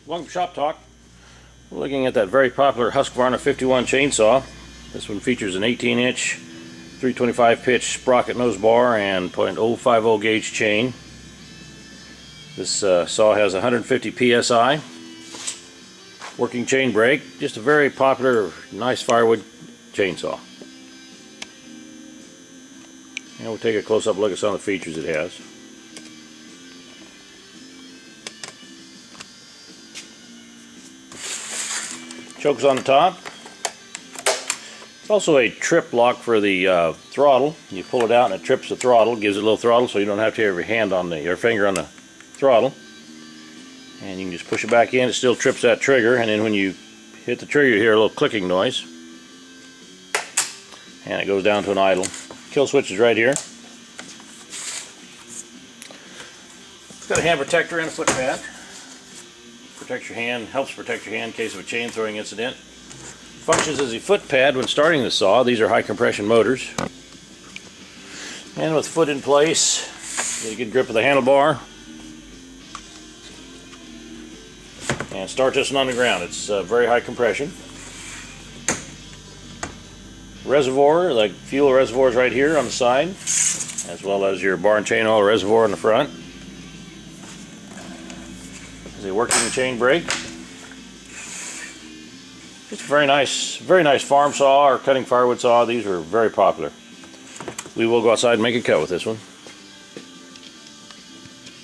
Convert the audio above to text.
Welcome to Shop Talk. We're looking at that very popular Husqvarna 51 chainsaw. This one features an 18-inch 325 pitch sprocket nose bar and .050 gauge chain. This saw has 150 psi. Working chain brake. Just a very popular, nice firewood chainsaw. And we'll take a close-up look at some of the features it has. Chokes on the top. It's also a trip lock for the throttle. You pull it out and it trips the throttle, gives it a little throttle so you don't have to have your hand on your finger on the throttle. And you can just push it back in, it still trips that trigger, and then when you hit the trigger you hear a little clicking noise. And it goes down to an idle. Kill switch is right here. It's got a hand protector and a foot pad. Protects your hand, helps protect your hand in case of a chain throwing incident. Functions as a foot pad when starting the saw. These are high compression motors. And with foot in place, get a good grip of the handlebar. And start this one on the ground. It's very high compression. Reservoir, like fuel reservoir is right here on the side, as well as your bar and chain oil reservoir in the front. There's a working chain brake. It's a very nice farm saw or cutting firewood saw. These are very popular. We will go outside and make a cut with this one.